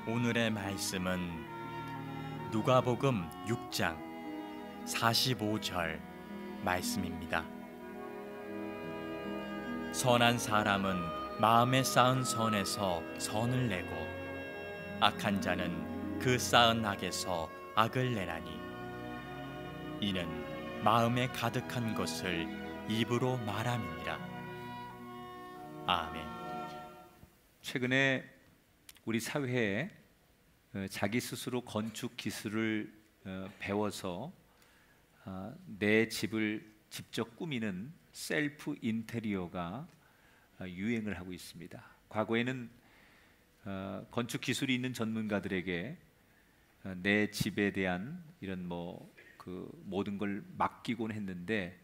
오늘의 말씀은 누가복음 6장 45절 말씀입니다. 선한 사람은 마음에 쌓은 선에서 선을 내고 악한 자는 그 쌓은 악에서 악을 내나니 이는 마음에 가득한 것을 입으로 말함이니라. 아멘. 최근에 우리 사회에 자기 스스로 건축 기술을 배워서 내 집을 직접 꾸미는 셀프 인테리어가 유행을 하고 있습니다. 과거에는 건축 기술이 있는 전문가들에게 내 집에 대한 이런 모든 걸 맡기곤 했는데,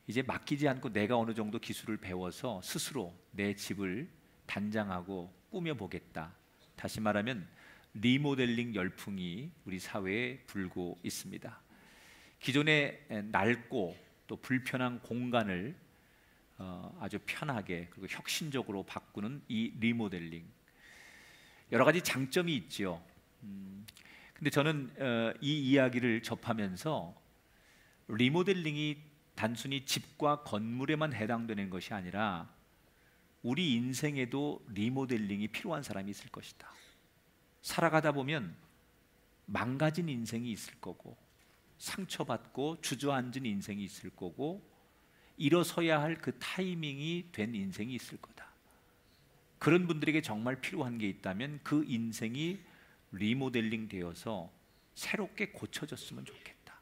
이제 맡기지 않고 내가 어느 정도 기술을 배워서 스스로 내 집을 단장하고 꾸며보겠다. 다시 말하면 리모델링 열풍이 우리 사회에 불고 있습니다. 기존의 낡고 또 불편한 공간을 아주 편하게 그리고 혁신적으로 바꾸는 이 리모델링, 여러 가지 장점이 있죠. 근데 저는 이 이야기를 접하면서 리모델링이 단순히 집과 건물에만 해당되는 것이 아니라 우리 인생에도 리모델링이 필요한 사람이 있을 것이다. 살아가다 보면 망가진 인생이 있을 거고, 상처받고 주저앉은 인생이 있을 거고, 일어서야 할 그 타이밍이 된 인생이 있을 거다. 그런 분들에게 정말 필요한 게 있다면 그 인생이 리모델링 되어서 새롭게 고쳐졌으면 좋겠다.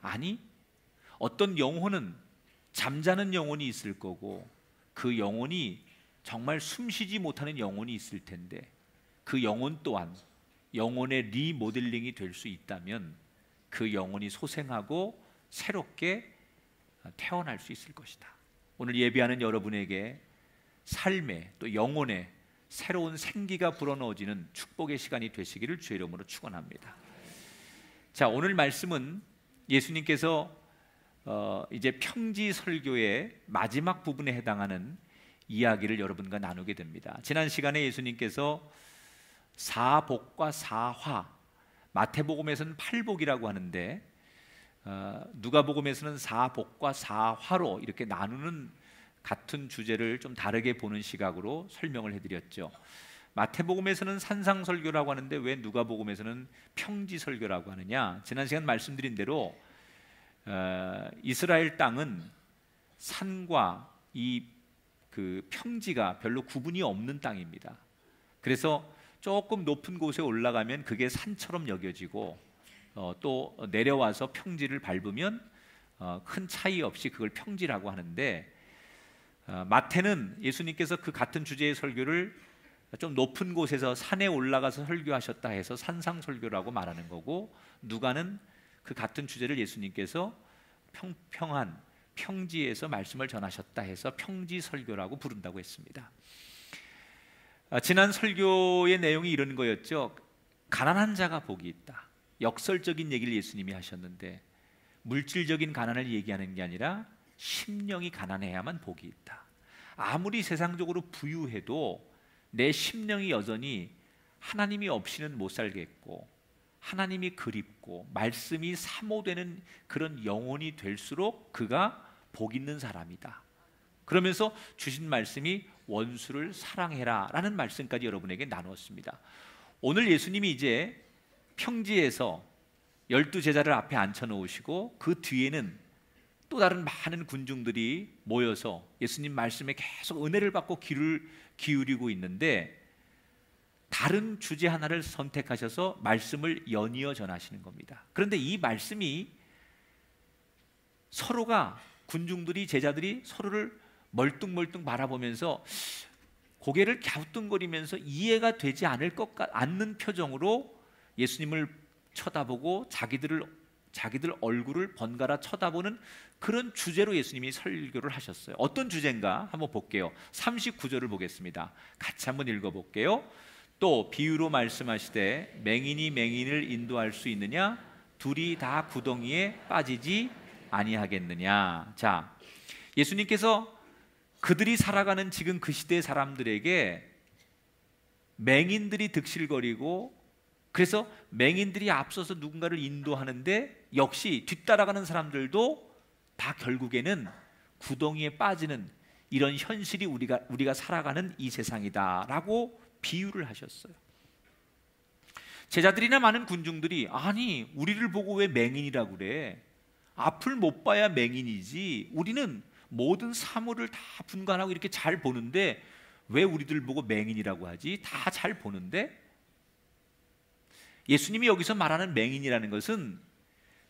아니, 어떤 영혼은 잠자는 영혼이 있을 거고, 그 영혼이 정말 숨쉬지 못하는 영혼이 있을 텐데, 그 영혼 또한 영혼의 리모델링이 될 수 있다면 그 영혼이 소생하고 새롭게 태어날 수 있을 것이다. 오늘 예배하는 여러분에게 삶의 또 영혼의 새로운 생기가 불어넣어지는 축복의 시간이 되시기를 주의 이름으로 축원합니다. 자, 오늘 말씀은 예수님께서 이제 평지 설교의 마지막 부분에 해당하는 이야기를 여러분과 나누게 됩니다. 지난 시간에 예수님께서 사복과 사화, 마태복음에서는 팔복이라고 하는데 누가복음에서는 사복과 사화로 이렇게 나누는 같은 주제를 좀 다르게 보는 시각으로 설명을 해드렸죠. 마태복음에서는 산상설교라고 하는데 왜 누가복음에서는 평지설교라고 하느냐? 지난 시간 말씀드린 대로 이스라엘 땅은 산과 그 평지가 별로 구분이 없는 땅입니다. 그래서 조금 높은 곳에 올라가면 그게 산처럼 여겨지고 또 내려와서 평지를 밟으면 큰 차이 없이 그걸 평지라고 하는데, 마태는 예수님께서 그 같은 주제의 설교를 좀 높은 곳에서 산에 올라가서 설교하셨다 해서 산상설교라고 말하는 거고, 누가는 그 같은 주제를 예수님께서 평평한 평지에서 말씀을 전하셨다 해서 평지설교라고 부른다고 했습니다. 지난 설교의 내용이 이런 거였죠. 가난한 자가 복이 있다. 역설적인 얘기를 예수님이 하셨는데, 물질적인 가난을 얘기하는 게 아니라 심령이 가난해야만 복이 있다. 아무리 세상적으로 부유해도 내 심령이 여전히 하나님이 없이는 못 살겠고, 하나님이 그립고 말씀이 사모되는 그런 영혼이 될수록 그가 복 있는 사람이다. 그러면서 주신 말씀이 원수를 사랑해라 라는 말씀까지 여러분에게 나누었습니다. 오늘 예수님이 이제 평지에서 12제자를 앞에 앉혀놓으시고 그 뒤에는 또 다른 많은 군중들이 모여서 예수님 말씀에 계속 은혜를 받고 귀를 기울이고 있는데, 다른 주제 하나를 선택하셔서 말씀을 연이어 전하시는 겁니다. 그런데 이 말씀이 서로가, 군중들이, 제자들이 서로를 멀뚱멀뚱 바라보면서 고개를 갸우뚱거리면서 이해가 되지 않는 표정으로 예수님을 쳐다보고 자기들 얼굴을 번갈아 쳐다보는 그런 주제로 예수님이 설교를 하셨어요. 어떤 주제인가 한번 볼게요. 39절을 보겠습니다. 같이 한번 읽어볼게요. 또 비유로 말씀하시되 맹인이 맹인을 인도할 수 있느냐? 둘이 다 구덩이에 빠지지 아니하겠느냐. 자, 예수님께서 그들이 살아가는 지금 그 시대의 사람들에게 맹인들이 득실거리고, 그래서 맹인들이 앞서서 누군가를 인도하는데 역시 뒤따라가는 사람들도 다 결국에는 구덩이에 빠지는 이런 현실이 우리가 살아가는 이 세상이다라고 비유를 하셨어요. 제자들이나 많은 군중들이, 아니 우리를 보고 왜 맹인이라고 그래? 앞을 못 봐야 맹인이지. 우리는 모든 사물을 다 분간하고 이렇게 잘 보는데 왜 우리들 보고 맹인이라고 하지? 다 잘 보는데. 예수님이 여기서 말하는 맹인이라는 것은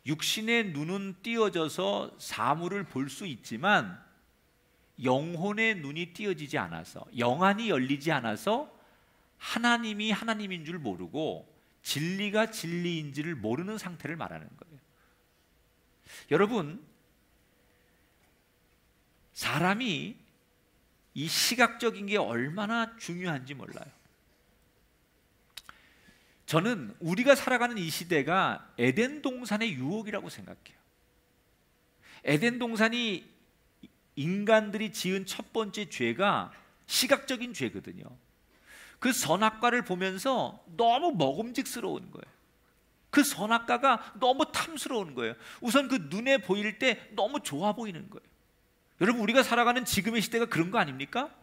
육신의 눈은 띄어져서 사물을 볼 수 있지만 영혼의 눈이 띄어지지 않아서, 영안이 열리지 않아서 하나님이 하나님인 줄 모르고 진리가 진리인지를 모르는 상태를 말하는 거예요. 여러분, 사람이 이 시각적인 게 얼마나 중요한지 몰라요. 저는 우리가 살아가는 이 시대가 에덴 동산의 유혹이라고 생각해요. 에덴 동산이 인간들이 지은 첫 번째 죄가 시각적인 죄거든요. 그 선악과를 보면서 너무 먹음직스러운 거예요. 그 선악과가 너무 탐스러운 거예요. 우선 그 눈에 보일 때 너무 좋아 보이는 거예요. 여러분, 우리가 살아가는 지금의 시대가 그런 거 아닙니까?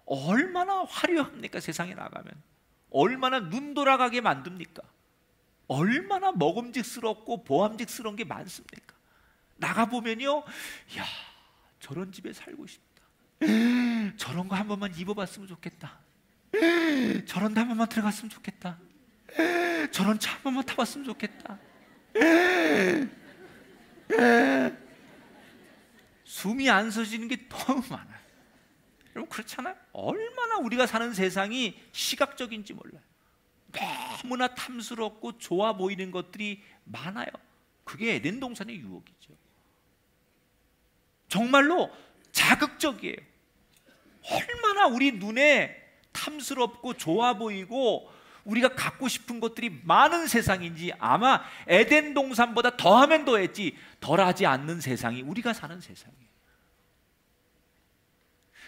얼마나 화려합니까? 세상에 나가면 얼마나 눈 돌아가게 만듭니까? 얼마나 먹음직스럽고 보암직스러운 게 많습니까? 나가보면요, 야, 저런 집에 살고 싶다. 저런 거 한 번만 입어봤으면 좋겠다. 저런 데 한 번만 들어갔으면 좋겠다. 저런 차 한 번만 타봤으면 좋겠다. 숨이 안 쉬어지는 게 너무 많아요. 여러분, 그렇잖아요? 얼마나 우리가 사는 세상이 시각적인지 몰라요. 너무나 탐스럽고 좋아 보이는 것들이 많아요. 그게 에덴 동산의 유혹이죠. 정말로 자극적이에요. 얼마나 우리 눈에 탐스럽고 좋아 보이고 우리가 갖고 싶은 것들이 많은 세상인지, 아마 에덴 동산보다 더하면 더했지 덜하지 않는 세상이 우리가 사는 세상이에요.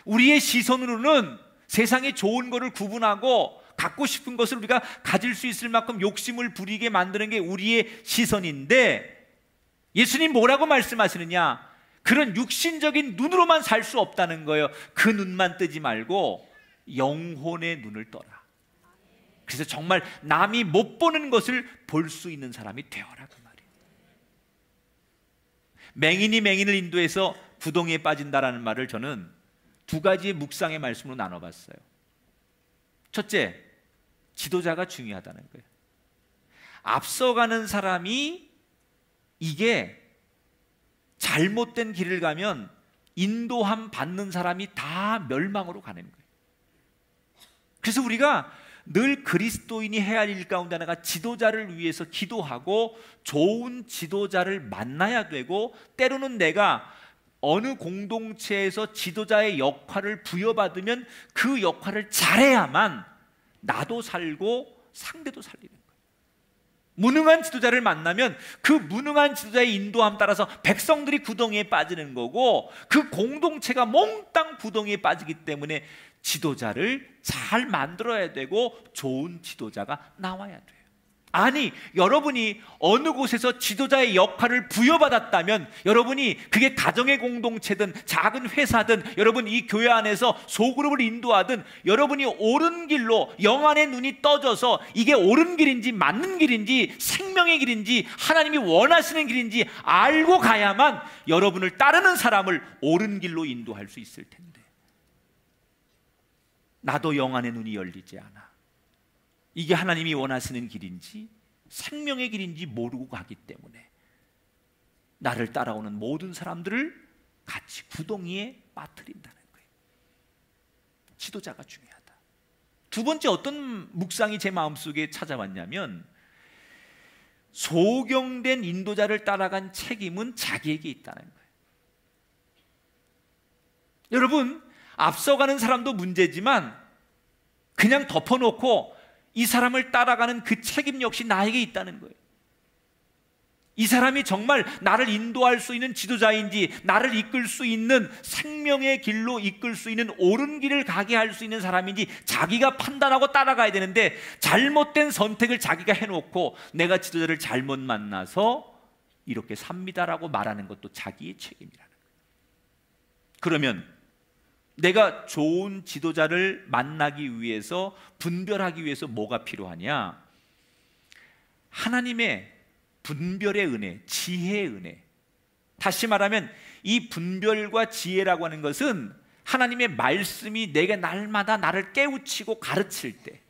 우리의 시선으로는 세상에 좋은 것을 구분하고 갖고 싶은 것을 우리가 가질 수 있을 만큼 욕심을 부리게 만드는 게 우리의 시선인데, 예수님 뭐라고 말씀하시느냐? 그런 육신적인 눈으로만 살 수 없다는 거예요. 그 눈만 뜨지 말고 영혼의 눈을 떠라. 그래서 정말 남이 못 보는 것을 볼 수 있는 사람이 되어라, 그 말이에요. 맹인이 맹인을 인도해서 구덩이에 빠진다라는 말을 저는 두 가지의 묵상의 말씀으로 나눠봤어요. 첫째, 지도자가 중요하다는 거예요. 앞서가는 사람이 이게 잘못된 길을 가면 인도함 받는 사람이 다 멸망으로 가는 거예요. 그래서 우리가 늘 그리스도인이 해야 할 일 가운데 하나가 지도자를 위해서 기도하고 좋은 지도자를 만나야 되고, 때로는 내가 어느 공동체에서 지도자의 역할을 부여받으면 그 역할을 잘해야만 나도 살고 상대도 살리는 거예요. 무능한 지도자를 만나면 그 무능한 지도자의 인도함 따라서 백성들이 구덩이에 빠지는 거고, 그 공동체가 몽땅 구덩이에 빠지기 때문에 지도자를 잘 만들어야 되고 좋은 지도자가 나와야 돼요. 아니, 여러분이 어느 곳에서 지도자의 역할을 부여받았다면, 여러분이 그게 가정의 공동체든 작은 회사든 여러분 이 교회 안에서 소그룹을 인도하든, 여러분이 옳은 길로 영안의 눈이 떠져서 이게 옳은 길인지 맞는 길인지 생명의 길인지 하나님이 원하시는 길인지 알고 가야만 여러분을 따르는 사람을 옳은 길로 인도할 수 있을 텐데, 나도 영안의 눈이 열리지 않아. 이게 하나님이 원하시는 길인지 생명의 길인지 모르고 가기 때문에 나를 따라오는 모든 사람들을 같이 구덩이에 빠뜨린다는 거예요. 지도자가 중요하다. 두 번째, 어떤 묵상이 제 마음속에 찾아왔냐면, 소경된 인도자를 따라간 책임은 자기에게 있다는 거예요. 여러분, 앞서가는 사람도 문제지만 그냥 덮어놓고 이 사람을 따라가는 그 책임 역시 나에게 있다는 거예요. 이 사람이 정말 나를 인도할 수 있는 지도자인지, 나를 이끌 수 있는 생명의 길로 이끌 수 있는 옳은 길을 가게 할 수 있는 사람인지 자기가 판단하고 따라가야 되는데, 잘못된 선택을 자기가 해놓고 내가 지도자를 잘못 만나서 이렇게 삽니다라고 말하는 것도 자기의 책임이라는 거예요. 그러면 내가 좋은 지도자를 만나기 위해서, 분별하기 위해서 뭐가 필요하냐? 하나님의 분별의 은혜, 지혜의 은혜. 다시 말하면 이 분별과 지혜라고 하는 것은 하나님의 말씀이 내게 날마다 나를 깨우치고 가르칠 때,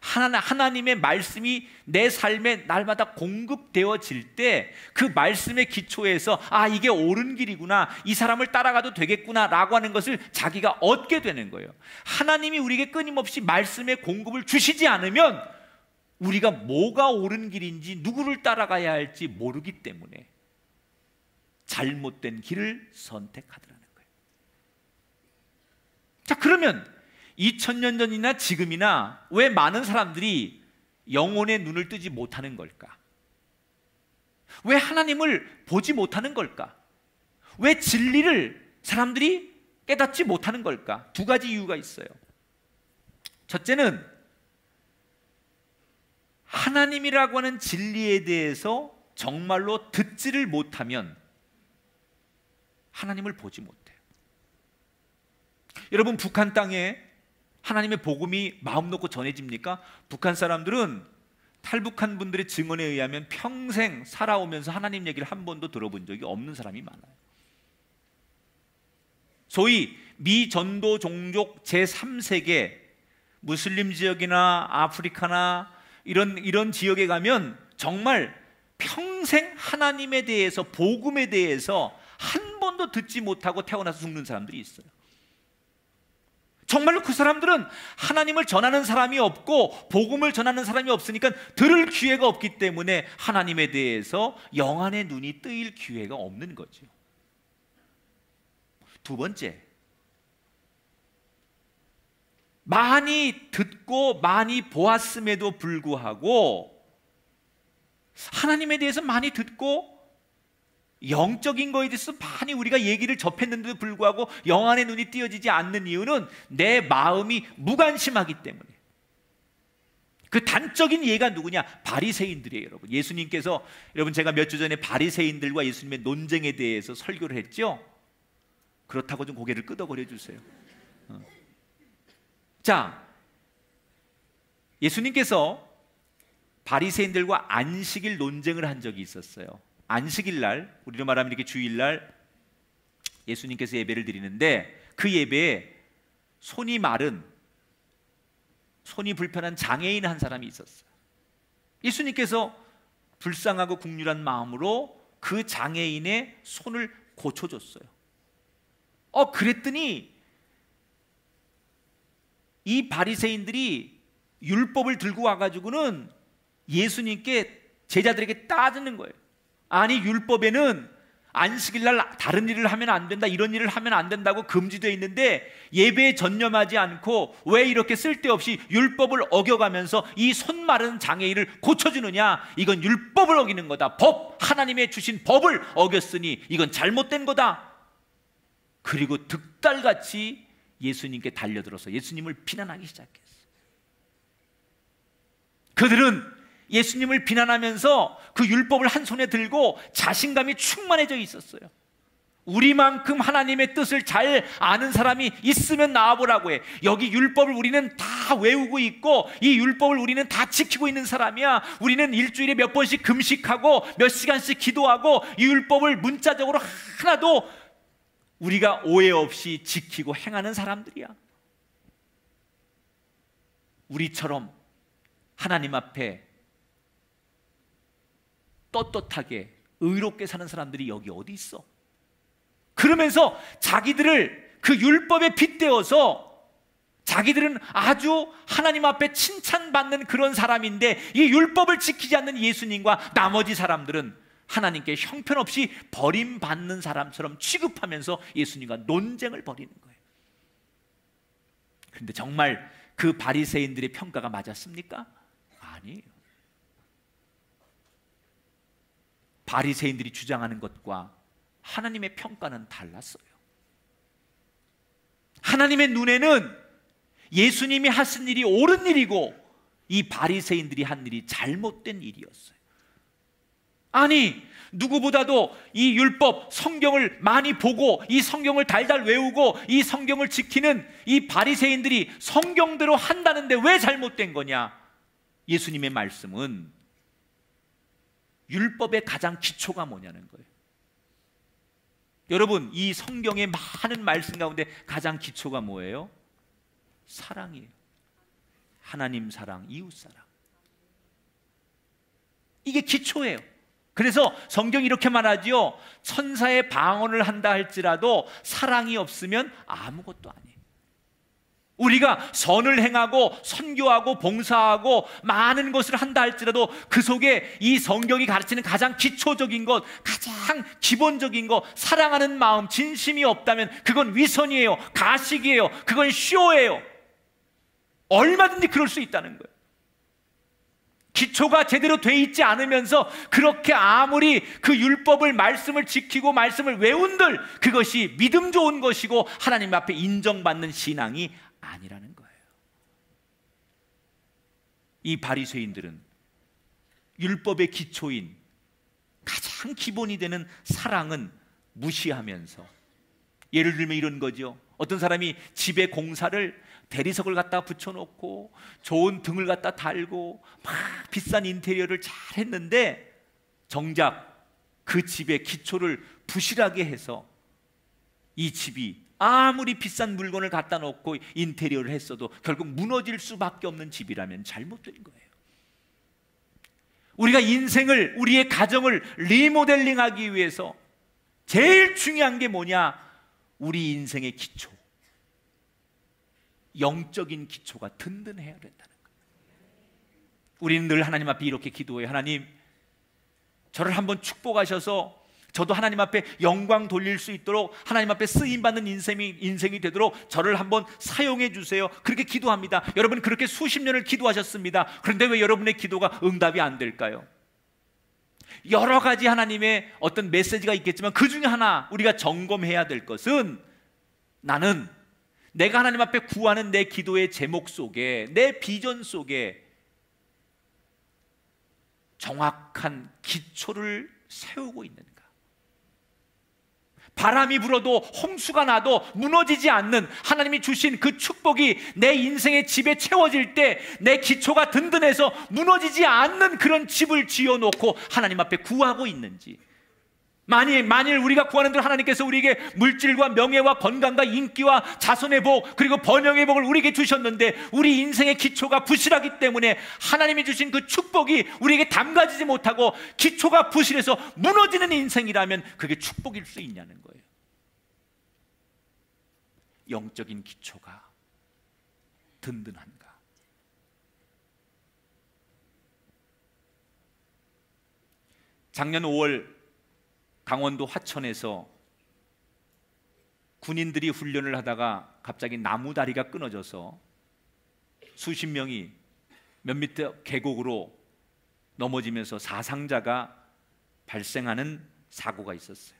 하나님의 말씀이 내 삶에 날마다 공급되어질 때, 그 말씀의 기초에서 아, 이게 옳은 길이구나, 이 사람을 따라가도 되겠구나 라고 하는 것을 자기가 얻게 되는 거예요. 하나님이 우리에게 끊임없이 말씀의 공급을 주시지 않으면 우리가 뭐가 옳은 길인지, 누구를 따라가야 할지 모르기 때문에 잘못된 길을 선택하더라는 거예요. 자, 그러면 2000년 전이나 지금이나 왜 많은 사람들이 영혼의 눈을 뜨지 못하는 걸까? 왜 하나님을 보지 못하는 걸까? 왜 진리를 사람들이 깨닫지 못하는 걸까? 두 가지 이유가 있어요. 첫째는 하나님이라고 하는 진리에 대해서 정말로 듣지를 못하면 하나님을 보지 못해요. 여러분, 북한 땅에 하나님의 복음이 마음 놓고 전해집니까? 북한 사람들은 탈북한 분들의 증언에 의하면 평생 살아오면서 하나님 얘기를 한 번도 들어본 적이 없는 사람이 많아요. 소위 미전도 종족 제3세계, 무슬림 지역이나 아프리카나 이런 지역에 가면 정말 평생 하나님에 대해서, 복음에 대해서 한 번도 듣지 못하고 태어나서 죽는 사람들이 있어요. 정말로 그 사람들은 하나님을 전하는 사람이 없고 복음을 전하는 사람이 없으니까 들을 기회가 없기 때문에 하나님에 대해서 영안의 눈이 뜨일 기회가 없는 거죠. 두 번째, 많이 듣고 많이 보았음에도 불구하고, 하나님에 대해서 많이 듣고 영적인 거에 대해서 많이 우리가 얘기를 접했는데도 불구하고 영안의 눈이 띄어지지 않는 이유는 내 마음이 무관심하기 때문에. 그 단적인 예가 누구냐? 바리새인들이에요, 여러분. 예수님께서, 여러분, 제가 몇 주 전에 바리새인들과 예수님의 논쟁에 대해서 설교를 했죠. 그렇다고 좀 고개를 끄덕거려 주세요. 자, 예수님께서 바리새인들과 안식일 논쟁을 한 적이 있었어요. 안식일 날, 우리로 말하면 이렇게 주일날 예수님께서 예배를 드리는데, 그 예배에 손이 마른, 손이 불편한 장애인 한 사람이 있었어요. 예수님께서 불쌍하고 국률한 마음으로 그 장애인의 손을 고쳐줬어요. 그랬더니 이 바리새인들이 율법을 들고 와가지고는 예수님께, 제자들에게 따지는 거예요. 아니, 율법에는 안식일날 다른 일을 하면 안 된다, 이런 일을 하면 안 된다고 금지되어 있는데 예배에 전념하지 않고 왜 이렇게 쓸데없이 율법을 어겨가면서 이 손 마른 장애인을 고쳐주느냐? 이건 율법을 어기는 거다. 하나님의 주신 법을 어겼으니 이건 잘못된 거다. 그리고 득달같이 예수님께 달려들어서 예수님을 비난하기 시작했어요. 그들은 예수님을 비난하면서 그 율법을 한 손에 들고 자신감이 충만해져 있었어요. 우리만큼 하나님의 뜻을 잘 아는 사람이 있으면 나와보라고 해. 여기 율법을 우리는 다 외우고 있고 이 율법을 우리는 다 지키고 있는 사람이야. 우리는 일주일에 몇 번씩 금식하고 몇 시간씩 기도하고 이 율법을 문자적으로 하나도 우리가 오해 없이 지키고 행하는 사람들이야. 우리처럼 하나님 앞에 떳떳하게 의롭게 사는 사람들이 여기 어디 있어? 그러면서 자기들을 그 율법에 빗대어서 자기들은 아주 하나님 앞에 칭찬받는 그런 사람인데 이 율법을 지키지 않는 예수님과 나머지 사람들은 하나님께 형편없이 버림받는 사람처럼 취급하면서 예수님과 논쟁을 벌이는 거예요. 그런데 정말 그 바리새인들의 평가가 맞았습니까? 아니에요. 바리새인들이 주장하는 것과 하나님의 평가는 달랐어요. 하나님의 눈에는 예수님이 하신 일이 옳은 일이고 이 바리새인들이 한 일이 잘못된 일이었어요. 아니, 누구보다도 이 율법 성경을 많이 보고 이 성경을 달달 외우고 이 성경을 지키는 이 바리새인들이 성경대로 한다는데 왜 잘못된 거냐? 예수님의 말씀은 율법의 가장 기초가 뭐냐는 거예요. 여러분, 이 성경의 많은 말씀 가운데 가장 기초가 뭐예요? 사랑이에요. 하나님 사랑, 이웃 사랑. 이게 기초예요. 그래서 성경이 이렇게 말하지요. 천사의 방언을 한다 할지라도 사랑이 없으면 아무것도 아니에요. 우리가 선을 행하고 선교하고 봉사하고 많은 것을 한다 할지라도 그 속에 이 성경이 가르치는 가장 기초적인 것, 가장 기본적인 것, 사랑하는 마음, 진심이 없다면 그건 위선이에요. 가식이에요. 그건 쇼예요. 얼마든지 그럴 수 있다는 거예요. 기초가 제대로 돼 있지 않으면서 그렇게 아무리 그 율법을, 말씀을 지키고 말씀을 외운들 그것이 믿음 좋은 것이고 하나님 앞에 인정받는 신앙이 아니라는 거예요. 이 바리새인들은 율법의 기초인 가장 기본이 되는 사랑은 무시하면서, 예를 들면 이런 거죠. 어떤 사람이 집에 공사를 대리석을 갖다 붙여놓고 좋은 등을 갖다 달고 막 비싼 인테리어를 잘 했는데 정작 그 집의 기초를 부실하게 해서 이 집이 아무리 비싼 물건을 갖다 놓고 인테리어를 했어도 결국 무너질 수밖에 없는 집이라면 잘못된 거예요. 우리가 인생을, 우리의 가정을 리모델링하기 위해서 제일 중요한 게 뭐냐? 우리 인생의 기초, 영적인 기초가 든든해야 된다는 거예요. 우리는 늘 하나님 앞에 이렇게 기도해요. 하나님, 저를 한번 축복하셔서 저도 하나님 앞에 영광 돌릴 수 있도록, 하나님 앞에 쓰임받는 인생이 되도록 저를 한번 사용해 주세요. 그렇게 기도합니다. 여러분, 그렇게 수십 년을 기도하셨습니다. 그런데 왜 여러분의 기도가 응답이 안 될까요? 여러 가지 하나님의 어떤 메시지가 있겠지만 그 중에 하나 우리가 점검해야 될 것은, 나는 내가 하나님 앞에 구하는 내 기도의 제목 속에, 내 비전 속에 정확한 기초를 세우고 있는가? 바람이 불어도 홍수가 나도 무너지지 않는 하나님이 주신 그 축복이 내 인생의 집에 채워질 때 내 기초가 든든해서 무너지지 않는 그런 집을 지어놓고 하나님 앞에 구하고 있는지, 만일 우리가 구하는 대로 하나님께서 우리에게 물질과 명예와 건강과 인기와 자손의 복, 그리고 번영의 복을 우리에게 주셨는데 우리 인생의 기초가 부실하기 때문에 하나님이 주신 그 축복이 우리에게 담가지지 못하고 기초가 부실해서 무너지는 인생이라면 그게 축복일 수 있냐는 거예요. 영적인 기초가 든든한가? 작년 5월 강원도 화천에서 군인들이 훈련을 하다가 갑자기 나무 다리가 끊어져서 수십 명이 몇 미터 계곡으로 넘어지면서 사상자가 발생하는 사고가 있었어요.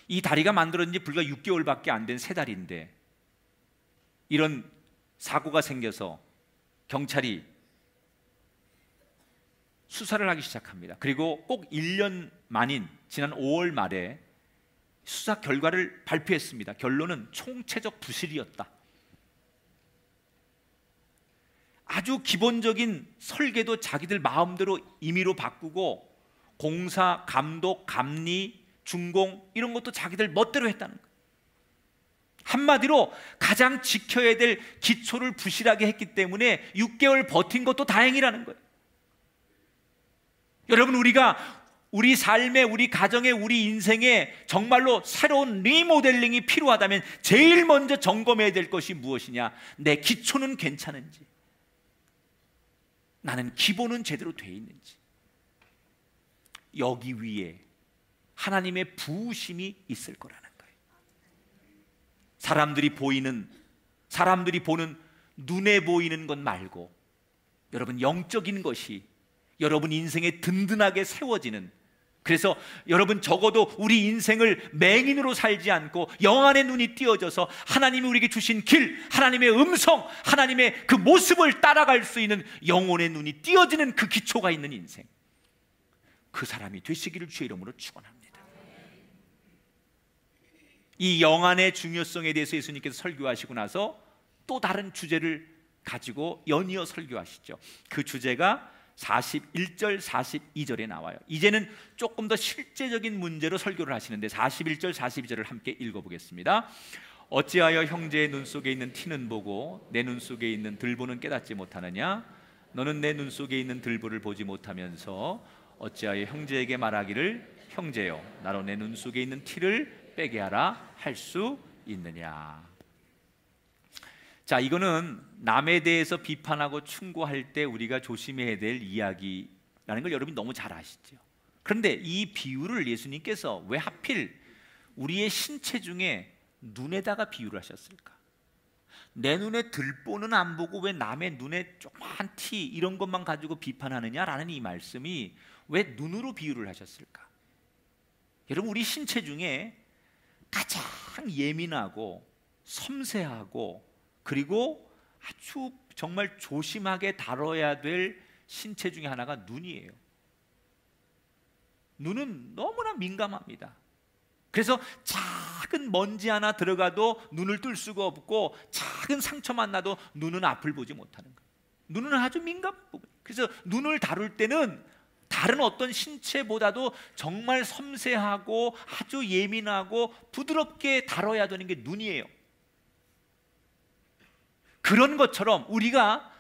이 다리가 만들어진 지 불과 6개월밖에 안 된 새 다리인데 이런 사고가 생겨서 경찰이 수사를 하기 시작합니다. 그리고 꼭 1년 만인 지난 5월 말에 수사 결과를 발표했습니다. 결론은 총체적 부실이었다. 아주 기본적인 설계도 자기들 마음대로 임의로 바꾸고 공사, 감독, 감리, 준공 이런 것도 자기들 멋대로 했다는 거예요. 한마디로 가장 지켜야 될 기초를 부실하게 했기 때문에 6개월 버틴 것도 다행이라는 거예요. 여러분, 우리가 우리 삶에, 우리 가정에, 우리 인생에 정말로 새로운 리모델링이 필요하다면 제일 먼저 점검해야 될 것이 무엇이냐? 내 기초는 괜찮은지, 나는 기본은 제대로 돼 있는지, 여기 위에 하나님의 부으심이 있을 거라는 거예요. 사람들이 보는 눈에 보이는 것 말고 여러분, 영적인 것이 여러분 인생에 든든하게 세워지는, 그래서 여러분 적어도 우리 인생을 맹인으로 살지 않고 영안의 눈이 띄어져서 하나님이 우리에게 주신 길, 하나님의 음성, 하나님의 그 모습을 따라갈 수 있는 영혼의 눈이 띄어지는 그 기초가 있는 인생, 그 사람이 되시기를 주의 이름으로 축원합니다. 이 영안의 중요성에 대해서 예수님께서 설교하시고 나서 또 다른 주제를 가지고 연이어 설교하시죠. 그 주제가 41절 42절에 나와요. 이제는 조금 더 실제적인 문제로 설교를 하시는데 41절 42절을 함께 읽어보겠습니다. 어찌하여 형제의 눈 속에 있는 티는 보고 내 눈 속에 있는 들보는 깨닫지 못하느냐? 너는 내 눈 속에 있는 들보를 보지 못하면서 어찌하여 형제에게 말하기를 형제여 나로 내 눈 속에 있는 티를 빼게 하라 할 수 있느냐? 자, 이거는 남에 대해서 비판하고 충고할 때 우리가 조심해야 될 이야기라는 걸 여러분이 너무 잘 아시죠. 그런데 이 비유를 예수님께서 왜 하필 우리의 신체 중에 눈에다가 비유를 하셨을까? 내 눈에 들보는 안 보고 왜 남의 눈에 조그만 티 이런 것만 가지고 비판하느냐라는 이 말씀이 왜 눈으로 비유를 하셨을까? 여러분, 우리 신체 중에 가장 예민하고 섬세하고 그리고 아주 정말 조심하게 다뤄야 될 신체 중에 하나가 눈이에요. 눈은 너무나 민감합니다. 그래서 작은 먼지 하나 들어가도 눈을 뜰 수가 없고 작은 상처만 나도 눈은 앞을 보지 못하는 거예요. 눈은 아주 민감한 부분. 그래서 눈을 다룰 때는 다른 어떤 신체보다도 정말 섬세하고 아주 예민하고 부드럽게 다뤄야 되는 게 눈이에요. 그런 것처럼 우리가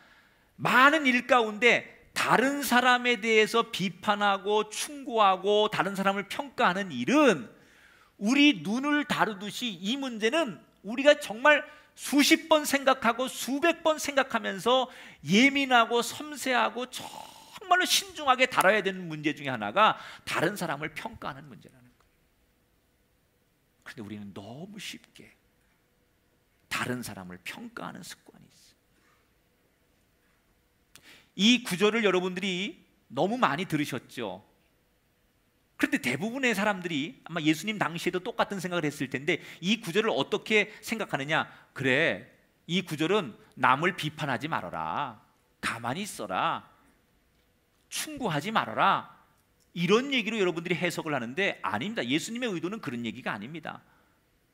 많은 일 가운데 다른 사람에 대해서 비판하고 충고하고 다른 사람을 평가하는 일은 우리 눈을 다루듯이 이 문제는 우리가 정말 수십 번 생각하고 수백 번 생각하면서 예민하고 섬세하고 정말로 신중하게 다뤄야 되는 문제 중에 하나가 다른 사람을 평가하는 문제라는 거예요. 그런데 우리는 너무 쉽게 다른 사람을 평가하는 습관이 있어요. 이 구절을 여러분들이 너무 많이 들으셨죠. 그런데 대부분의 사람들이 아마 예수님 당시에도 똑같은 생각을 했을 텐데 이 구절을 어떻게 생각하느냐? 그래, 이 구절은 남을 비판하지 말아라, 가만히 있어라, 충고하지 말아라, 이런 얘기로 여러분들이 해석을 하는데 아닙니다. 예수님의 의도는 그런 얘기가 아닙니다.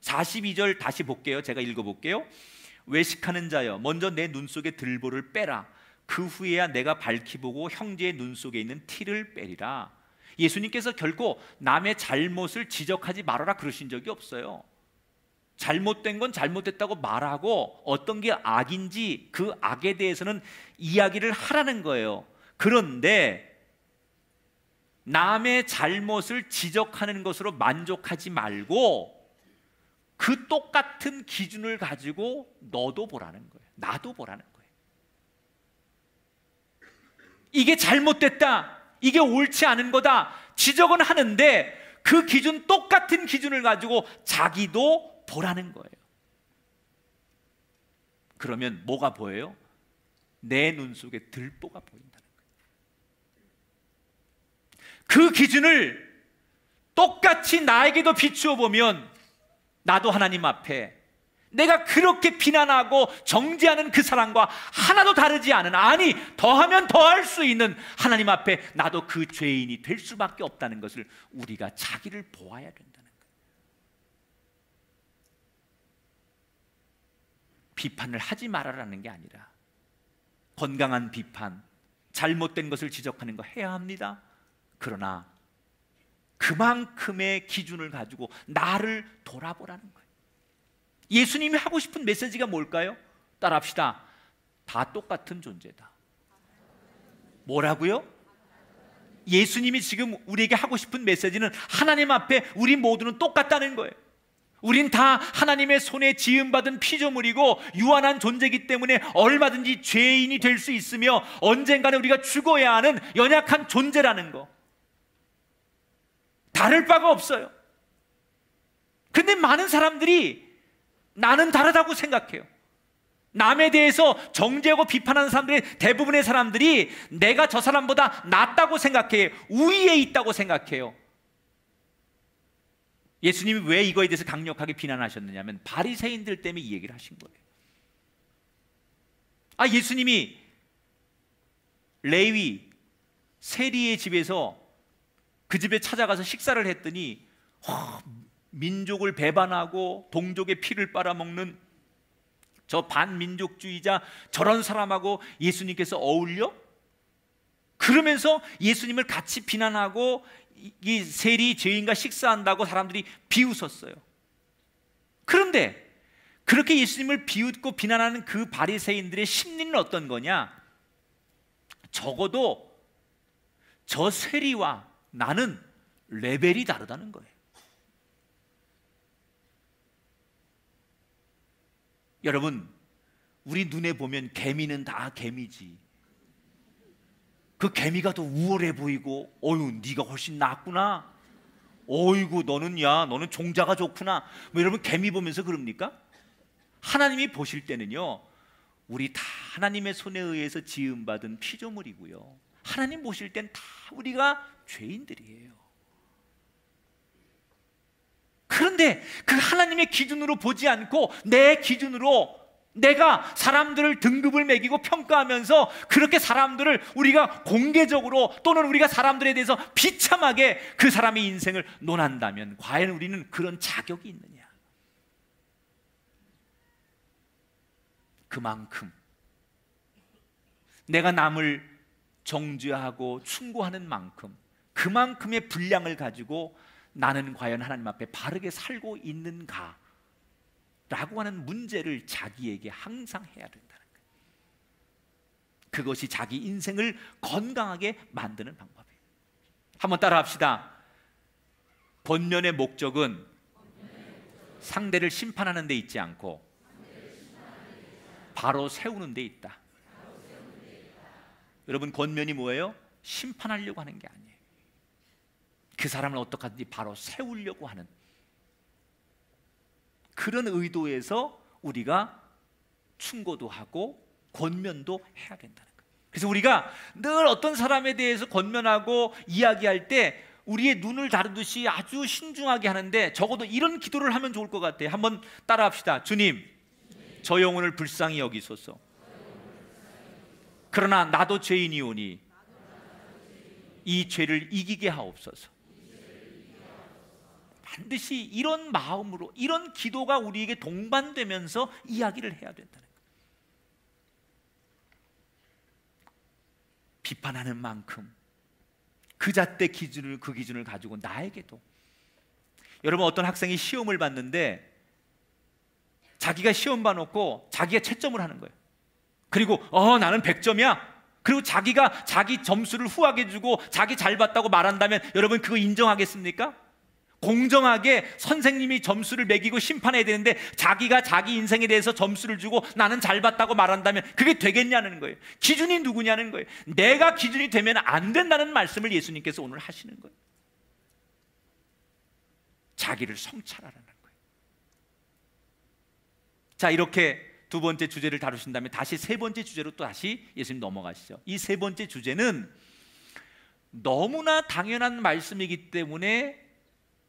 42절 다시 볼게요. 제가 읽어볼게요. 외식하는 자여 먼저 내 눈 속에 들보를 빼라. 그 후에야 내가 밝히 보고 형제의 눈 속에 있는 티를 빼리라. 예수님께서 결코 남의 잘못을 지적하지 말아라 그러신 적이 없어요. 잘못된 건 잘못됐다고 말하고 어떤 게 악인지 그 악에 대해서는 이야기를 하라는 거예요. 그런데 남의 잘못을 지적하는 것으로 만족하지 말고 그 똑같은 기준을 가지고 너도 보라는 거예요. 나도 보라는 거예요. 이게 잘못됐다, 이게 옳지 않은 거다 지적은 하는데 그 기준, 똑같은 기준을 가지고 자기도 보라는 거예요. 그러면 뭐가 보여요? 내 눈 속에 들보가 보인다는 거예요. 그 기준을 똑같이 나에게도 비추어 보면 나도 하나님 앞에 내가 그렇게 비난하고 정죄하는 그 사람과 하나도 다르지 않은, 아니 더하면 더할 수 있는 하나님 앞에 나도 그 죄인이 될 수밖에 없다는 것을 우리가 자기를 보아야 된다는 거예요. 비판을 하지 말아라는 게 아니라 건강한 비판, 잘못된 것을 지적하는 거 해야 합니다. 그러나 그만큼의 기준을 가지고 나를 돌아보라는 거예요. 예수님이 하고 싶은 메시지가 뭘까요? 따라합시다. 다 똑같은 존재다. 뭐라고요? 예수님이 지금 우리에게 하고 싶은 메시지는 하나님 앞에 우리 모두는 똑같다는 거예요. 우린 다 하나님의 손에 지음받은 피조물이고 유한한 존재이기 때문에 얼마든지 죄인이 될 수 있으며 언젠가는 우리가 죽어야 하는 연약한 존재라는 거, 다를 바가 없어요. 근데 많은 사람들이 나는 다르다고 생각해요. 남에 대해서 정죄하고 비판하는 사람들의 대부분의 사람들이 내가 저 사람보다 낫다고 생각해요. 우위에 있다고 생각해요. 예수님이 왜 이거에 대해서 강력하게 비난하셨느냐면 바리새인들 때문에 이 얘기를 하신 거예요. 예수님이 레위 세리의 집에서 그 집에 찾아가서 식사를 했더니 민족을 배반하고 동족의 피를 빨아먹는 저 반민족주의자 저런 사람하고 예수님께서 어울려? 그러면서 예수님을 같이 비난하고 이 세리 죄인과 식사한다고 사람들이 비웃었어요. 그런데 그렇게 예수님을 비웃고 비난하는 그 바리새인들의 심리는 어떤 거냐? 적어도 저 세리와 나는 레벨이 다르다는 거예요. 여러분, 우리 눈에 보면 개미는 다 개미지. 그 개미가 더 우월해 보이고, 어휴, 네가 훨씬 낫구나. 어이구, 너는 종자가 좋구나. 여러분, 개미 보면서 그럽니까? 하나님이 보실 때는요, 우리 다 하나님의 손에 의해서 지음받은 피조물이고요, 하나님 보실 땐 다 우리가 죄인들이에요. 그런데 그 하나님의 기준으로 보지 않고 내 기준으로 내가 사람들을 등급을 매기고 평가하면서 그렇게 사람들을 우리가 공개적으로 또는 우리가 사람들에 대해서 비참하게 그 사람의 인생을 논한다면 과연 우리는 그런 자격이 있느냐? 그만큼 내가 남을 정죄하고 충고하는 만큼 그만큼의 분량을 가지고 나는 과연 하나님 앞에 바르게 살고 있는가? 라고 하는 문제를 자기에게 항상 해야 된다는 거예요. 그것이 자기 인생을 건강하게 만드는 방법이에요. 한번 따라 합시다. 권면의 목적은 상대를 심판하는 데 있지 않고 바로 세우는 데 있다. 여러분, 권면이 뭐예요? 심판하려고 하는 게 아니에요. 그 사람을 어떻게 하든지 바로 세우려고 하는 그런 의도에서 우리가 충고도 하고 권면도 해야 된다는 거예요. 그래서 우리가 늘 어떤 사람에 대해서 권면하고 이야기할 때 우리의 눈을 다루듯이 아주 신중하게 하는데 적어도 이런 기도를 하면 좋을 것 같아요. 한번 따라 합시다. 주님, 저 영혼을 불쌍히 여기소서. 그러나 나도 죄인이오니 이 죄를 이기게 하옵소서. 반드시 이런 마음으로, 이런 기도가 우리에게 동반되면서 이야기를 해야 된다는 거예요. 비판하는 만큼 그 잣대 기준을, 그 기준을 가지고 나에게도. 여러분, 어떤 학생이 시험을 봤는데 자기가 시험 봐놓고 자기가 채점을 하는 거예요. 그리고 나는 100점이야. 그리고 자기가 자기 점수를 후하게 주고 자기 잘 봤다고 말한다면 여러분, 그거 인정하겠습니까? 공정하게 선생님이 점수를 매기고 심판해야 되는데 자기가 자기 인생에 대해서 점수를 주고 나는 잘 봤다고 말한다면 그게 되겠냐는 거예요. 기준이 누구냐는 거예요. 내가 기준이 되면 안 된다는 말씀을 예수님께서 오늘 하시는 거예요. 자기를 성찰하라는 거예요. 자, 이렇게 두 번째 주제를 다루신 다음에 다시 세 번째 주제로 또 다시 예수님 넘어가시죠. 이 세 번째 주제는 너무나 당연한 말씀이기 때문에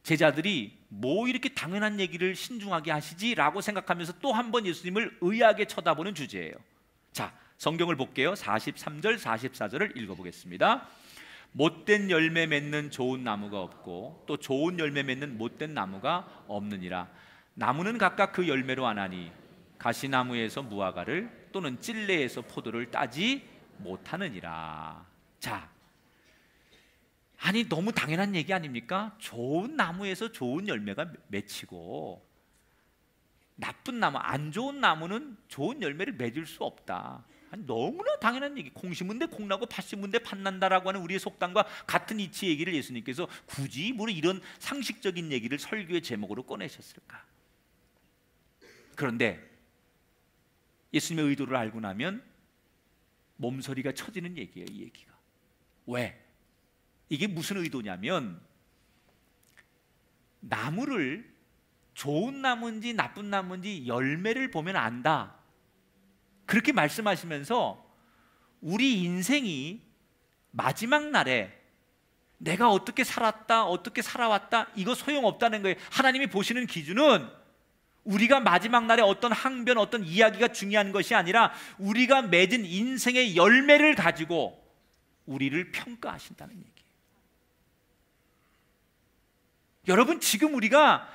제자들이 뭐 이렇게 당연한 얘기를 신중하게 하시지? 라고 생각하면서 또 한 번 예수님을 의아하게 쳐다보는 주제예요. 자, 성경을 볼게요. 43절 44절을 읽어보겠습니다. 못된 열매 맺는 좋은 나무가 없고 또 좋은 열매 맺는 못된 나무가 없느니라. 나무는 각각 그 열매로 아나니 가시나무에서 무화과를 또는 찔레에서 포도를 따지 못하느니라. 자, 아니, 너무 당연한 얘기 아닙니까? 좋은 나무에서 좋은 열매가 맺히고 나쁜 나무, 안 좋은 나무는 좋은 열매를 맺을 수 없다. 아니, 너무나 당연한 얘기. 콩 심은 데 콩 나고 팥 심은 데 팥 난다라고 하는 우리의 속담과 같은 이치 얘기를 예수님께서 굳이 뭐 이런 상식적인 얘기를 설교의 제목으로 꺼내셨을까? 그런데 예수님의 의도를 알고 나면 몸서리가 쳐지는 얘기예요, 이 얘기가. 왜? 이게 무슨 의도냐면 나무를 좋은 나무인지 나쁜 나무인지 열매를 보면 안다. 그렇게 말씀하시면서 우리 인생이 마지막 날에 내가 어떻게 살았다, 어떻게 살아왔다, 이거 소용없다는 거예요. 하나님이 보시는 기준은 우리가 마지막 날에 어떤 항변, 어떤 이야기가 중요한 것이 아니라 우리가 맺은 인생의 열매를 가지고 우리를 평가하신다는 얘기예요. 여러분, 지금 우리가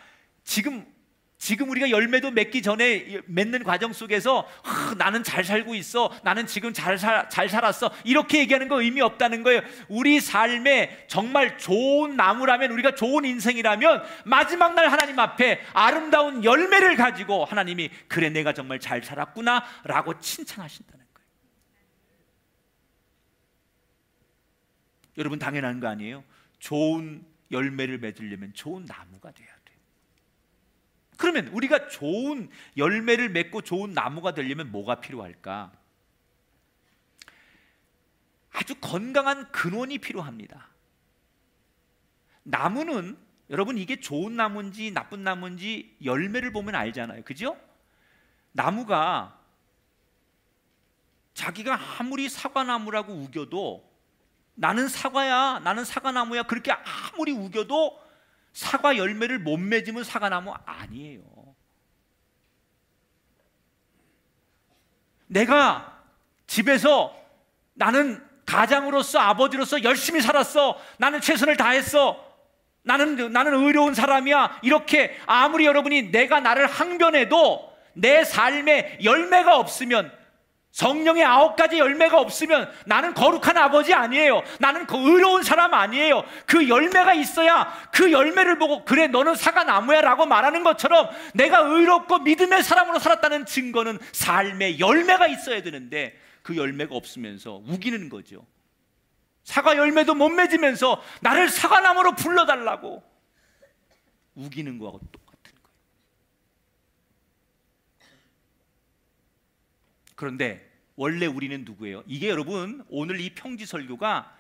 열매도 맺기 전에 맺는 과정 속에서 나는 잘 살고 있어, 나는 지금 잘 살았어, 이렇게 얘기하는 거 의미 없다는 거예요. 우리 삶에 정말 좋은 나무라면, 우리가 좋은 인생이라면 마지막 날 하나님 앞에 아름다운 열매를 가지고 하나님이 그래 내가 정말 잘 살았구나 라고 칭찬하신다는 거예요. 여러분, 당연한 거 아니에요? 좋은 열매를 맺으려면 좋은 나무가 돼야 돼요. 그러면 우리가 좋은 열매를 맺고 좋은 나무가 되려면 뭐가 필요할까? 아주 건강한 근원이 필요합니다. 나무는 여러분, 이게 좋은 나무인지 나쁜 나무인지 열매를 보면 알잖아요. 그죠? 나무가 자기가 아무리 사과나무라고 우겨도 나는 사과야, 나는 사과나무야, 그렇게 아무리 우겨도 사과 열매를 못 맺으면 사과나무 아니에요. 내가 집에서 나는 가장으로서, 아버지로서 열심히 살았어, 나는 최선을 다했어, 나는 의로운 사람이야, 이렇게 아무리 여러분이 내가 나를 항변해도 내 삶에 열매가 없으면, 성령의 9가지 열매가 없으면 나는 거룩한 아버지 아니에요. 나는 의로운 사람 아니에요. 그 열매가 있어야 그 열매를 보고 그래 너는 사과나무야 라고 말하는 것처럼 내가 의롭고 믿음의 사람으로 살았다는 증거는 삶에 열매가 있어야 되는데 그 열매가 없으면서 우기는 거죠. 사과 열매도 못 맺으면서 나를 사과나무로 불러달라고 우기는 거하고 똑같은 거예요. 그런데 원래 우리는 누구예요? 이게 여러분, 오늘 이 평지설교가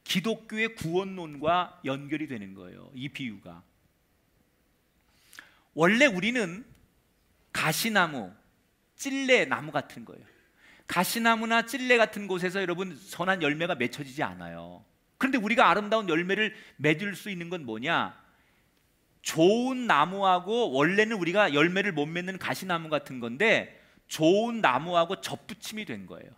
기독교의 구원론과 연결이 되는 거예요. 이 비유가. 원래 우리는 가시나무, 찔레나무 같은 거예요. 가시나무나 찔레 같은 곳에서 여러분 선한 열매가 맺혀지지 않아요. 그런데 우리가 아름다운 열매를 맺을 수 있는 건 뭐냐? 좋은 나무하고, 원래는 우리가 열매를 못 맺는 가시나무 같은 건데 좋은 나무하고 접붙임이 된 거예요.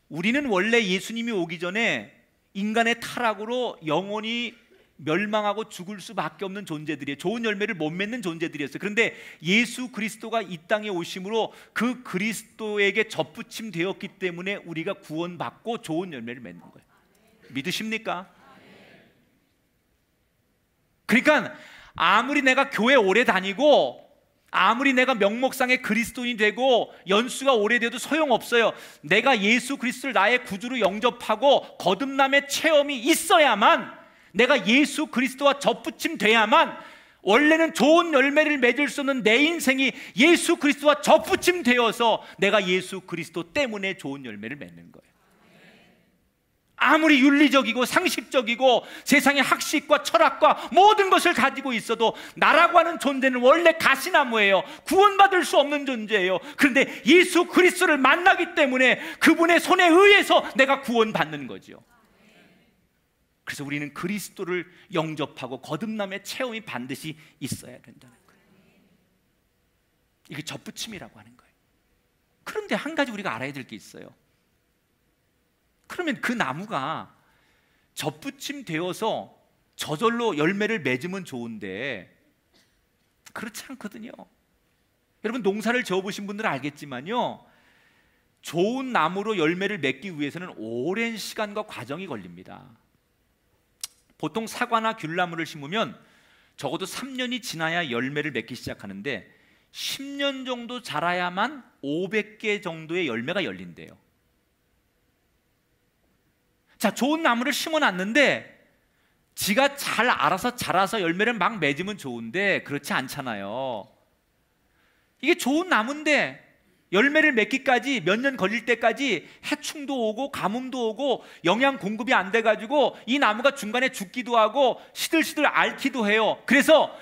우리는 원래 예수님이 오기 전에 인간의 타락으로 영원히 멸망하고 죽을 수밖에 없는 존재들이에요. 좋은 열매를 못 맺는 존재들이었어요. 그런데 예수 그리스도가 이 땅에 오심으로 그 그리스도에게 접붙임 되었기 때문에 우리가 구원받고 좋은 열매를 맺는 거예요. 믿으십니까? 그러니까 아무리 내가 교회 오래 다니고 아무리 내가 명목상의 그리스도인이 되고 연수가 오래돼도 소용없어요. 내가 예수 그리스도를 나의 구주로 영접하고 거듭남의 체험이 있어야만, 내가 예수 그리스도와 접붙임 돼야만 원래는 좋은 열매를 맺을 수 없는 내 인생이 예수 그리스도와 접붙임 되어서 내가 예수 그리스도 때문에 좋은 열매를 맺는 거예요. 아무리 윤리적이고 상식적이고 세상의 학식과 철학과 모든 것을 가지고 있어도 나라고 하는 존재는 원래 가시나무예요. 구원받을 수 없는 존재예요. 그런데 예수 그리스도를 만나기 때문에 그분의 손에 의해서 내가 구원받는 거죠. 그래서 우리는 그리스도를 영접하고 거듭남의 체험이 반드시 있어야 된다는 거예요. 이게 접붙임이라고 하는 거예요. 그런데 한 가지 우리가 알아야 될 게 있어요. 그러면 그 나무가 접붙임 되어서 저절로 열매를 맺으면 좋은데 그렇지 않거든요. 여러분, 농사를 지어보신 분들은 알겠지만요, 좋은 나무로 열매를 맺기 위해서는 오랜 시간과 과정이 걸립니다. 보통 사과나 귤나무를 심으면 적어도 3년이 지나야 열매를 맺기 시작하는데 10년 정도 자라야만 500개 정도의 열매가 열린대요. 자, 좋은 나무를 심어놨는데 지가 잘 알아서 자라서 열매를 막 맺으면 좋은데 그렇지 않잖아요. 이게 좋은 나무인데 열매를 맺기까지 몇 년 걸릴 때까지 해충도 오고 가뭄도 오고 영양 공급이 안 돼가지고 이 나무가 중간에 죽기도 하고 시들시들 앓기도 해요. 그래서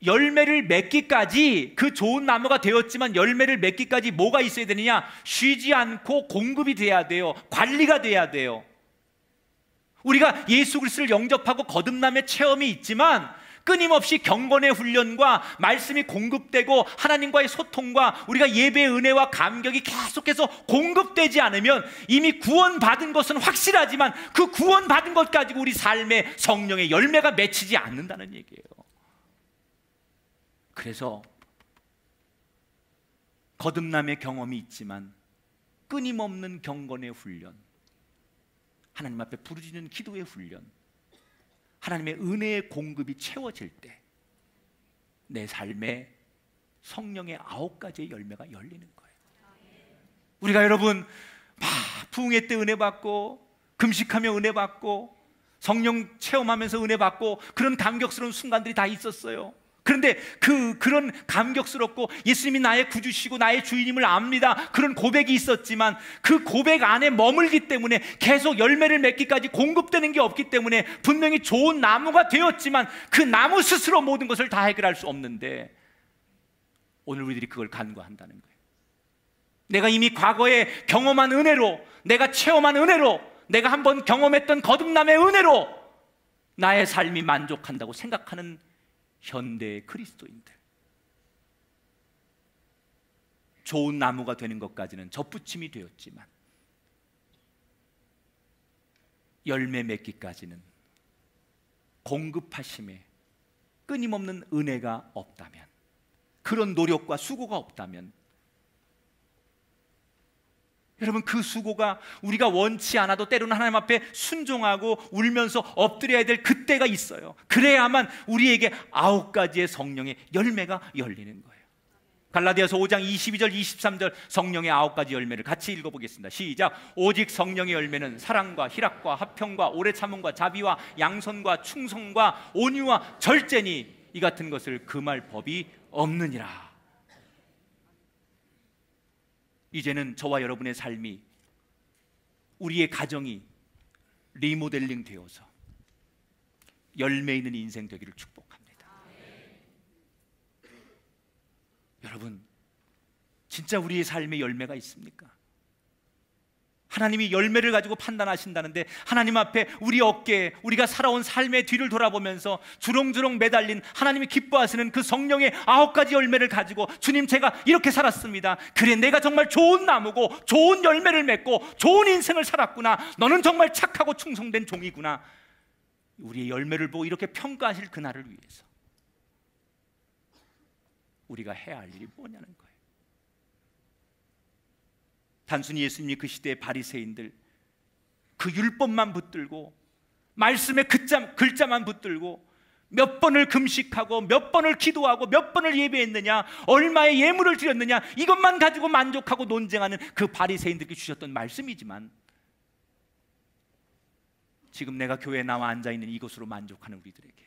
열매를 맺기까지, 그 좋은 나무가 되었지만 열매를 맺기까지 뭐가 있어야 되느냐? 쉬지 않고 공급이 돼야 돼요. 관리가 돼야 돼요. 우리가 예수 그리스도를 영접하고 거듭남의 체험이 있지만 끊임없이 경건의 훈련과 말씀이 공급되고 하나님과의 소통과 우리가 예배의 은혜와 감격이 계속해서 공급되지 않으면 이미 구원받은 것은 확실하지만 그 구원받은 것 가지고 우리 삶의 성령의 열매가 맺히지 않는다는 얘기예요. 그래서 거듭남의 경험이 있지만 끊임없는 경건의 훈련, 하나님 앞에 부르짖는 기도의 훈련, 하나님의 은혜의 공급이 채워질 때 내 삶에 성령의 9가지의 열매가 열리는 거예요. 우리가 여러분 막 부흥회 때 은혜 받고 금식하며 은혜 받고 성령 체험하면서 은혜 받고 그런 감격스러운 순간들이 다 있었어요. 그런데 그런 감격스럽고 예수님이 나의 구주시고 나의 주인임을 압니다, 그런 고백이 있었지만 그 고백 안에 머물기 때문에 계속 열매를 맺기까지 공급되는 게 없기 때문에 분명히 좋은 나무가 되었지만 그 나무 스스로 모든 것을 다 해결할 수 없는데 오늘 우리들이 그걸 간구한다는 거예요. 내가 이미 과거에 경험한 은혜로, 내가 체험한 은혜로, 내가 한번 경험했던 거듭남의 은혜로 나의 삶이 만족한다고 생각하는 현대의 그리스도인들, 좋은 나무가 되는 것까지는 접붙임이 되었지만 열매 맺기까지는 공급하심에 끊임없는 은혜가 없다면, 그런 노력과 수고가 없다면 여러분 그 수고가 우리가 원치 않아도 때로는 하나님 앞에 순종하고 울면서 엎드려야 될 그때가 있어요. 그래야만 우리에게 9가지의 성령의 열매가 열리는 거예요. 갈라디아서 5장 22절 23절 성령의 9가지 열매를 같이 읽어보겠습니다. 시작. 오직 성령의 열매는 사랑과 희락과 화평과 오래 참음과 자비와 양선과 충성과 온유와 절제니 이 같은 것을 금할 법이 없느니라. 이제는 저와 여러분의 삶이, 우리의 가정이 리모델링 되어서 열매 있는 인생 되기를 축복합니다. 여러분, 진짜 우리의 삶에 열매가 있습니까? 하나님이 열매를 가지고 판단하신다는데 하나님 앞에 우리 어깨에 우리가 살아온 삶의 뒤를 돌아보면서 주렁주렁 매달린 하나님이 기뻐하시는 그 성령의 9가지 열매를 가지고 주님, 제가 이렇게 살았습니다. 그래, 내가 정말 좋은 나무고 좋은 열매를 맺고 좋은 인생을 살았구나. 너는 정말 착하고 충성된 종이구나. 우리의 열매를 보고 이렇게 평가하실 그날을 위해서 우리가 해야 할 일이 뭐냐는 거예요. 단순히 예수님이 그 시대의 바리새인들, 그 율법만 붙들고 말씀의 글자만 붙들고 몇 번을 금식하고 몇 번을 기도하고 몇 번을 예배했느냐, 얼마의 예물을 드렸느냐, 이것만 가지고 만족하고 논쟁하는 그 바리새인들께 주셨던 말씀이지만 지금 내가 교회에 나와 앉아있는 이것으로 만족하는 우리들에게,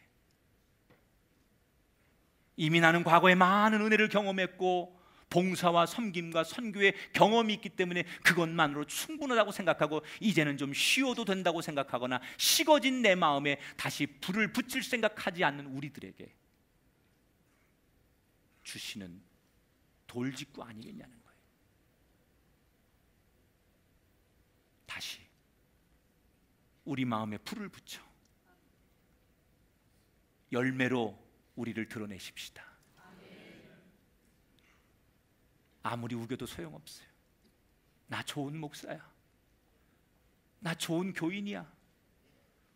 이미 나는 과거에 많은 은혜를 경험했고 봉사와 섬김과 선교의 경험이 있기 때문에 그것만으로 충분하다고 생각하고 이제는 좀 쉬어도 된다고 생각하거나 식어진 내 마음에 다시 불을 붙일 생각하지 않는 우리들에게 주시는 돌직구 아니겠냐는 거예요. 다시 우리 마음에 불을 붙여 열매로 우리를 드러내십시다. 아무리 우겨도 소용없어요. 나 좋은 목사야, 나 좋은 교인이야,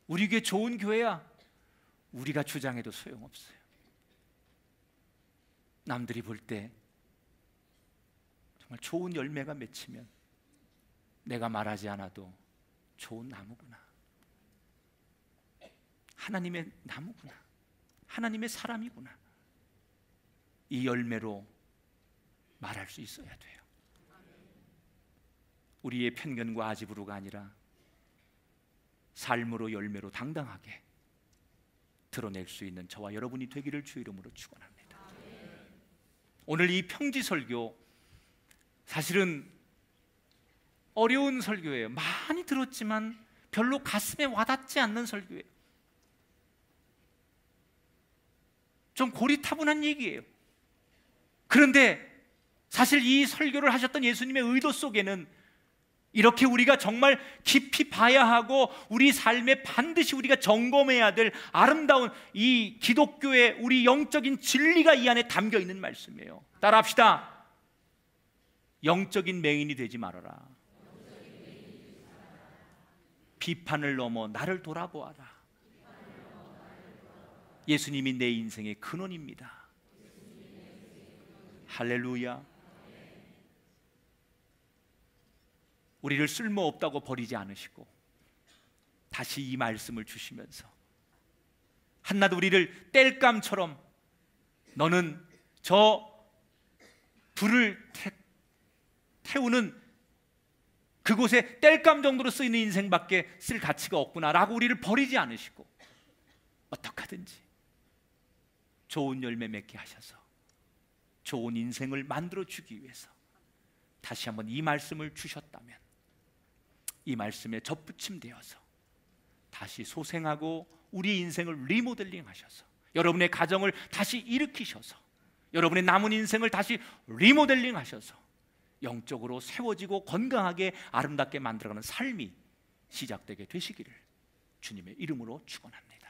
우리 교회 좋은 교회야, 우리가 주장해도 소용없어요. 남들이 볼 때 정말 좋은 열매가 맺히면 내가 말하지 않아도 좋은 나무구나, 하나님의 나무구나, 하나님의 사람이구나, 이 열매로 말할 수 있어야 돼요. 우리의 편견과 아집으로가 아니라 삶으로 열매로 당당하게 드러낼 수 있는 저와 여러분이 되기를 주 이름으로 축원합니다. 오늘 이 평지 설교 사실은 어려운 설교예요. 많이 들었지만 별로 가슴에 와닿지 않는 설교예요. 좀 고리타분한 얘기예요. 그런데 사실 이 설교를 하셨던 예수님의 의도 속에는 이렇게 우리가 정말 깊이 봐야 하고 우리 삶에 반드시 우리가 점검해야 될 아름다운 이 기독교의 우리 영적인 진리가 이 안에 담겨 있는 말씀이에요. 따라합시다. 영적인 맹인이 되지 말아라. 비판을 넘어 나를 돌아보아라. 예수님이 내 인생의 근원입니다. 할렐루야. 우리를 쓸모없다고 버리지 않으시고 다시 이 말씀을 주시면서 한낱 우리를 땔감처럼 너는 저 불을 태우는 그곳에 땔감 정도로 쓰이는 인생밖에 쓸 가치가 없구나라고 우리를 버리지 않으시고 어떻게 하든지 좋은 열매 맺게 하셔서 좋은 인생을 만들어주기 위해서 다시 한번 이 말씀을 주셨다면 이 말씀에 접붙임되어서 다시 소생하고 우리 인생을 리모델링 하셔서 여러분의 가정을 다시 일으키셔서 여러분의 남은 인생을 다시 리모델링 하셔서 영적으로 세워지고 건강하게 아름답게 만들어가는 삶이 시작되게 되시기를 주님의 이름으로 축원합니다.